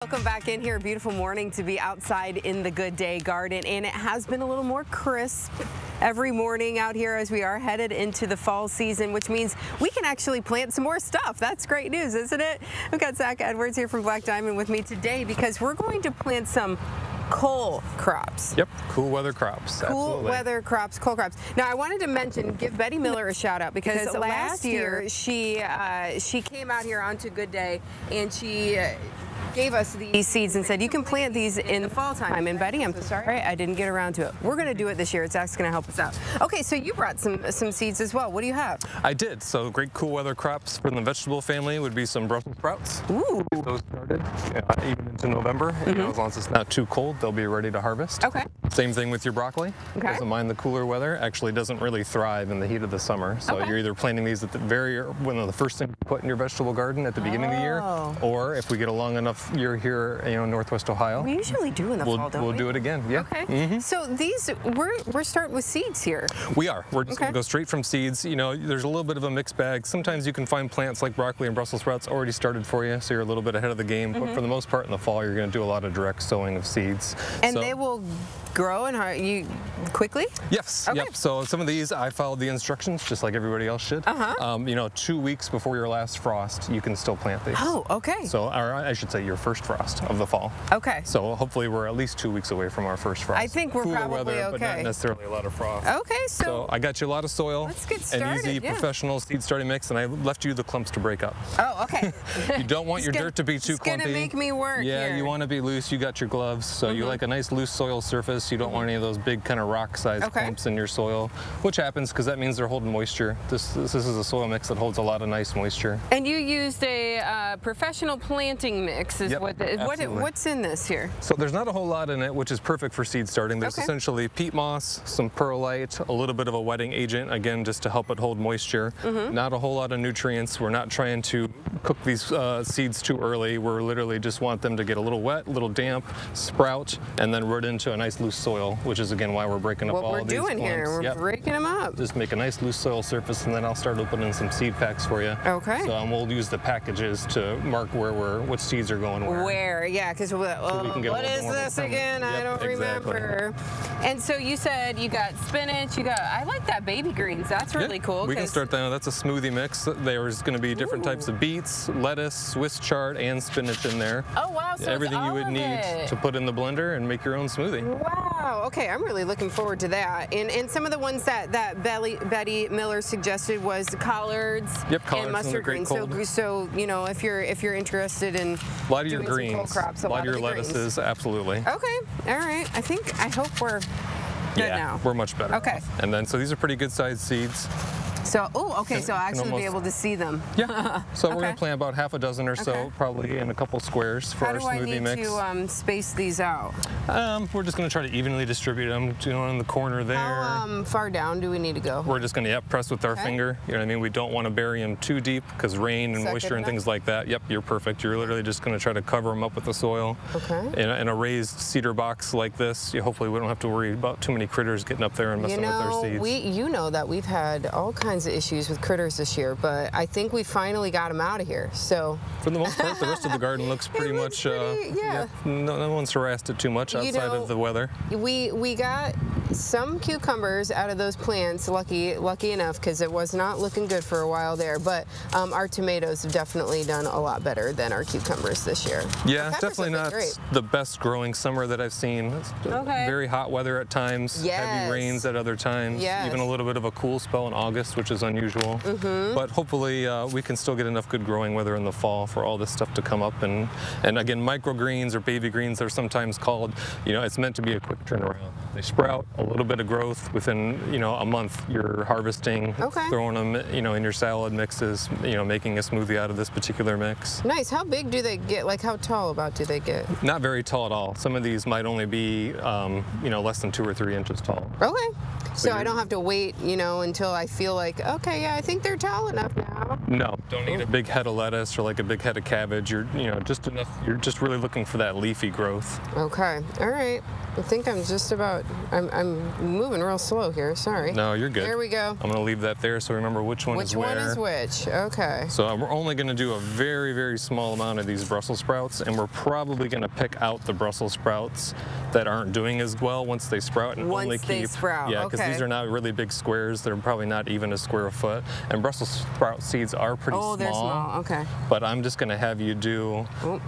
Welcome back in here. Beautiful morning to be outside in the Good Day Garden, and it has been a little more crisp every morning out here as we are headed into the fall season, which means we can actually plant some more stuff. That's great news, isn't it? We've got Zach Edwards here from Black Diamond with me today because we're going to plant some cole crops. Yep, cool weather crops. Cool weather crops, cole crops. Now I wanted to mention, give Betty Miller a shout out because last year she came out here onto Good Day and she gave us these seeds and said you can plant these in the fall time. And Betty, I'm sorry I didn't get around to it. We're going to do it this year. Zach's going to help us out. Okay, so you brought some seeds as well. What do you have? I did. So great cool weather crops from the vegetable family would be some Brussels sprouts. Ooh. Get those started even into November. You know, as long as it's not too cold, they'll be ready to harvest. Okay. Same thing with your broccoli. Okay. Doesn't mind the cooler weather. Actually doesn't really thrive in the heat of the summer. So you're either planting these at the one of the first things you put in your vegetable garden at the beginning of the year, or if we get a long enough year here, you know, Northwest Ohio. We usually do in the fall, don't we? We'll do it again. Yeah. Okay. So these, we're starting with seeds here. We are. We're just going to go straight from seeds. You know, there's a little bit of a mixed bag. Sometimes you can find plants like broccoli and Brussels sprouts already started for you, so you're a little bit ahead of the game. But for the most part in the fall, you're going to do a lot of direct sowing of seeds. And they will grow and quickly? Yes. Okay. Yep. So some of these, I followed the instructions just like everybody else should. You know, 2 weeks before your last frost, you can still plant these. Oh, okay. So, or I should say your first frost of the fall. Okay. So hopefully we're at least 2 weeks away from our first frost. I think we're Cooler probably weather, okay. But not necessarily a lot of frost. Okay, so I got you a lot of soil. Let's get started. An easy professional seed starting mix, and I left you the clumps to break up. Oh, okay. You don't want your dirt to be too clumpy. It's gonna make me work here. You want to be loose. You got your gloves, so you like a nice loose soil surface. You don't want any of those big kind of rock-sized clumps in your soil, which happens because that means they're holding moisture. This is a soil mix that holds a lot of nice moisture. And you used a professional planting mix. Is what's in this here? So there's not a whole lot in it, which is perfect for seed starting. There's essentially peat moss, some perlite, a little bit of a wetting agent, again, just to help it hold moisture. Not a whole lot of nutrients. We're not trying to cook these seeds too early. We're literally just want them to get a little wet, a little damp, sprout, and then root into a nice loose soil, which is again why we're breaking up all of these clumps. What we're doing here, we're breaking them up. Just make a nice loose soil surface, and then I'll start opening some seed packs for you. Okay. So we'll use the packages to mark what seeds are going where. Yeah, because what is this again? I don't remember. And so you said you got spinach, I like that baby greens. That's really cool. We can start that. That's a smoothie mix. There's going to be different types of beets, lettuce, Swiss chard, and spinach in there. Oh wow! So everything you would need to put in the blender and make your own smoothie. Wow. Okay, I'm really looking forward to that. And some of the ones that Betty Miller suggested was collards, and mustard greens. So you know, if you're interested in a lot of your greens, cold crops, a lot of your lettuces, absolutely. Okay. All right. I hope we're good now. We're much better. Okay. And then so these are pretty good sized seeds. So, okay, so I'll actually be able to see them. Yeah. So we're going to plant about half a dozen or so, probably in a couple squares for our smoothie mix. How do I need to space these out? We're just going to try to evenly distribute them, you know, in the corner there. How far down do we need to go? We're just going to press with our finger. You know what I mean? We don't want to bury them too deep because rain and moisture and things like that. Yep, you're perfect. You're literally just going to try to cover them up with the soil. Okay. In a raised cedar box like this, hopefully we don't have to worry about too many critters getting up there and messing with our seeds. You know that we've had all kinds of issues with critters this year, but I think we finally got them out of here. So for the most part, the rest of the garden looks pretty much. No one's harassed it too much outside of the weather. We got some cucumbers out of those plants, lucky enough, because it was not looking good for a while there. But our tomatoes have definitely done a lot better than our cucumbers this year. Yeah, definitely not the best growing summer that I've seen. Very hot weather at times, heavy rains at other times, even a little bit of a cool spell in August, which is unusual. But hopefully we can still get enough good growing weather in the fall for all this stuff to come up. And again, microgreens or baby greens, they're sometimes called. You know, it's meant to be a quick turnaround. They sprout, a little bit of growth within, you know, a month. You're harvesting, throwing them, you know, in your salad mixes. You know, making a smoothie out of this particular mix. Nice. How big do they get? Like, how tall do they get? Not very tall at all. Some of these might only be, you know, less than 2 or 3 inches tall. Okay. So I don't have to wait, you know, until I feel like, okay, yeah, I think they're tall enough now. No, don't need a big head of lettuce or like a big head of cabbage. You're, you know, just enough. You're just really looking for that leafy growth. Okay. All right. I think I'm just about I'm moving real slow here. Sorry. No, you're good. There we go. I'm going to leave that there so remember which one is where. Which one is which? Okay. So we're only going to do a very, very small amount of these Brussels sprouts, and we're probably going to pick out the Brussels sprouts that aren't doing as well once they sprout, and only keep. They sprout. Yeah, because these are not really big squares. They're probably not even a square a foot. And Brussels sprout seeds are pretty small. Oh, they're small. Okay. But I'm just going to have you do. Oh,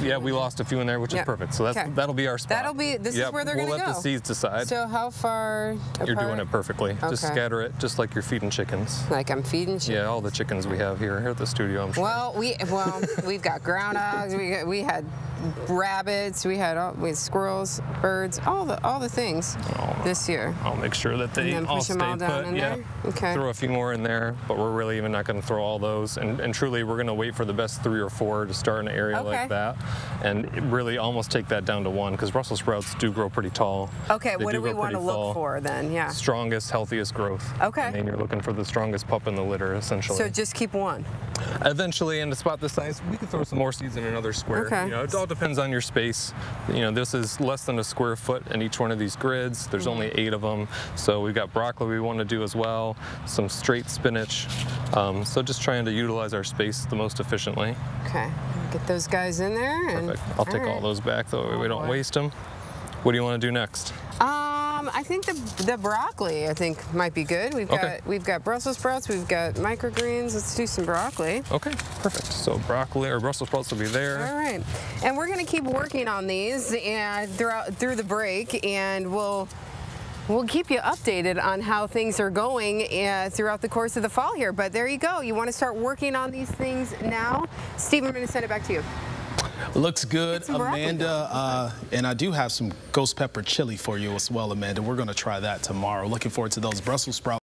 yeah, we lost a few in there, which is perfect. So that'll be our spot. That'll be. This is where they're going to go. We'll let the seeds decide. So how far apart? You're doing it perfectly. Okay. Just scatter it, just like you're feeding chickens. Like I'm feeding chickens? Yeah, all the chickens we have here at the studio, I'm sure. Well, we've got groundhogs. We had rabbits. We had squirrels, birds, all the things this year. I'll make sure that they all stay put. Yeah. Okay. Throw a few more in there, but we're really even not going to throw all those. And truly, we're going to wait for the best 3 or 4 to start an area like that, and really almost take that down to 1, because Brussels sprouts do grow pretty tall. Okay. What do we want to look for then? Yeah. Strongest, healthiest growth. Okay. And then you're looking for the strongest pup in the litter, essentially. So just keep 1. Eventually, in a spot this size, we could throw some more seeds in another square. Okay. You know, it all depends on your space. You know, this is less than a square foot in each one of these grids. There's only 8 of them. So we've got broccoli we want to do as well, some straight spinach. So just trying to utilize our space the most efficiently. Okay. Get those guys in there. Perfect. I'll take all those back, though we don't waste them. What do you want to do next? I think the broccoli might be good. We've got Brussels sprouts, we've got microgreens. Let's do some broccoli. Okay, perfect. So broccoli or Brussels sprouts will be there. All right, and we're going to keep working on these and through the break, and we'll keep you updated on how things are going throughout the course of the fall here. But there you go. You want to start working on these things now. Steve, I'm going to send it back to you. Looks good, Amanda. And I do have some ghost pepper chili for you as well, Amanda. We're going to try that tomorrow. Looking forward to those Brussels sprouts.